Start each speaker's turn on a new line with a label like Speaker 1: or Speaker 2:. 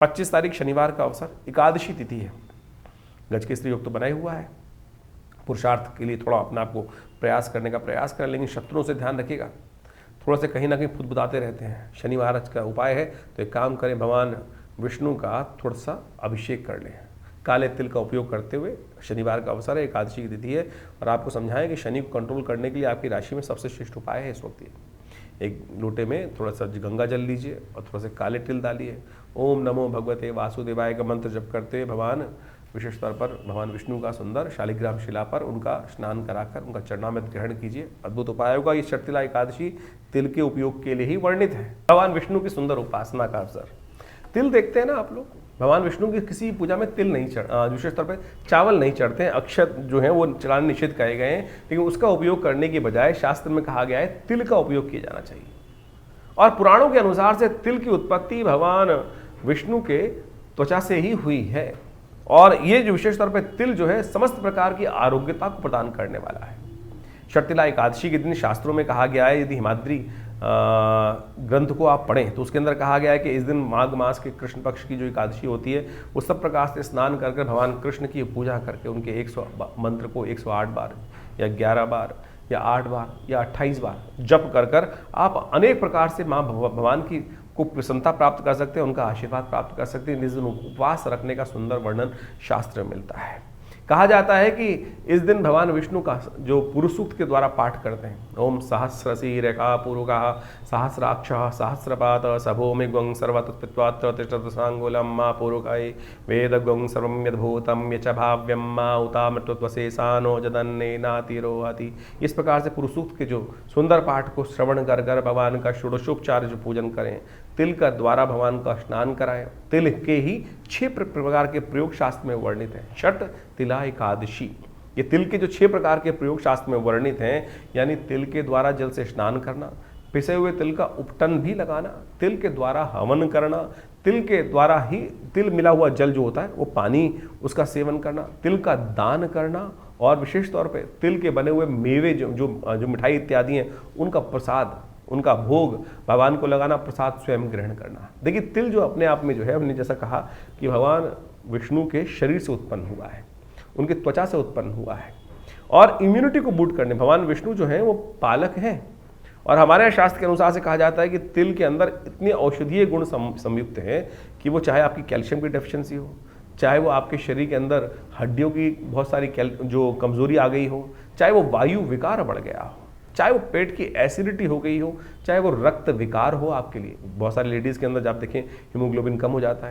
Speaker 1: 25 तारीख शनिवार का अवसर, एकादशी तिथि है। गज के स्त्री योग तो बनाए हुआ है। पुरुषार्थ के लिए थोड़ा अपने आप को प्रयास करने का प्रयास करें, लेकिन शत्रुओं से ध्यान रखिएगा। थोड़ा से कहीं ना कहीं फुदफुदाते रहते हैं। शनिवार का उपाय है तो एक काम करें, भगवान विष्णु का थोड़ा सा अभिषेक कर लें। काले तिल का उपयोग करते हुए, शनिवार का अवसर है, एकादशी की तिथि है, और आपको समझाएं कि शनि को कंट्रोल करने के लिए आपकी राशि में सबसे श्रेष्ठ उपाय है इस वक्त ये। एक लोटे में थोड़ा सा गंगा जल लीजिए और थोड़ा से काले तिल डालिए। ओम नमो भगवते वासुदेवाय का मंत्र जप करते हुए भगवान विशेष तौर पर भगवान विष्णु का सुंदर शालिग्राम शिला पर उनका स्नान कराकर उनका चरणामृत ग्रहण कीजिए। अद्भुत उपाय होगा। ये शर्तिला एकादशी तिल के उपयोग के लिए ही वर्णित है। भगवान विष्णु की सुंदर उपासना का अवसर। तिल देखते हैं ना आप लोग, भगवान विष्णु की किसी पूजा में तिल नहीं विशेष तौर पर चावल नहीं चढ़ते हैं। अक्षत जो है वो चढ़ाने निषेध कहे गए हैं, लेकिन उसका उपयोग करने के बजाय शास्त्र में कहा गया है तिल का उपयोग किया जाना चाहिए। और पुराणों के अनुसार से तिल की उत्पत्ति भगवान विष्णु के त्वचा से ही हुई है, और ये जो विशेष तौर पर तिल जो है समस्त प्रकार की आरोग्यता को प्रदान करने वाला है। शर्तिला एकादशी के दिन शास्त्रों में कहा गया है, यदि हिमाद्री ग्रंथ को आप पढ़ें तो उसके अंदर कहा गया है कि इस दिन माघ मास के कृष्ण पक्ष की जो एकादशी होती है, वो सब प्रकार से स्नान कर भगवान कृष्ण की पूजा करके उनके 100 मंत्र को 108 बार या 11 बार या 8 बार या 28 बार जप कर आप अनेक प्रकार से माँ भगवान की को प्रसन्नता प्राप्त कर सकते हैं, उनका आशीर्वाद प्राप्त कर सकते हैं। इस दिन उपवास रखने का सुंदर वर्णन शास्त्र में मिलता है। कहा जाता है कि इस दिन भगवान विष्णु का जो पुरुष सूक्त के द्वारा पाठ करते हैं, ओम सहस्रसी रेखा पूर्वका सहस्राक्ष सहस्रपात सभोमिग्वं सर्वतत्त्वात्र तिष्ठत सांगुलम मा पूर्वकाय वेदग्वं सर्वं यद्भूतं यच भाव्यं मा उतामृतत्वशेषानो जदन्ने नातिरोहति। इस प्रकार से पुरुष सूक्त के जो सुंदर पाठ को श्रवण कर भगवान का षोडशोपचार जो पूजन करें, तिल का द्वारा भगवान का स्नान कराएं। तिल के ही 6 प्रकार के प्रयोग शास्त्र में वर्णित हैं। छठ तिला एकादशी, ये तिल के जो 6 प्रकार के प्रयोग शास्त्र में वर्णित हैं, यानी तिल के द्वारा जल से स्नान करना, पिसे हुए तिल का उपटन भी लगाना, तिल के द्वारा हवन करना, तिल के द्वारा ही तिल मिला हुआ जल जो होता है वो पानी उसका सेवन करना, तिल का दान करना, और विशेष तौर पे तिल के बने हुए मेवे जो मिठाई इत्यादि हैं उनका प्रसाद, उनका भोग भगवान को लगाना, प्रसाद स्वयं ग्रहण करना। देखिए तिल जो अपने आप में जो है, हमने जैसा कहा कि भगवान विष्णु के शरीर से उत्पन्न हुआ है, उनके त्वचा से उत्पन्न हुआ है, और इम्यूनिटी को बूस्ट करने भगवान विष्णु जो है वो पालक हैं। और हमारे शास्त्र के अनुसार से कहा जाता है कि तिल के अंदर इतने औषधीय गुण संयुक्त हैं कि वो चाहे आपकी कैल्शियम की डेफिशिएंसी हो, चाहे वो आपके शरीर के अंदर हड्डियों की बहुत सारी जो कमजोरी आ गई हो, चाहे वो वायु विकार बढ़ गया हो, चाहे वो पेट की एसिडिटी हो गई हो, चाहे वो रक्त विकार हो आपके लिए। बहुत सारी लेडीज़ के अंदर जब देखें हीमोग्लोबिन कम हो जाता है,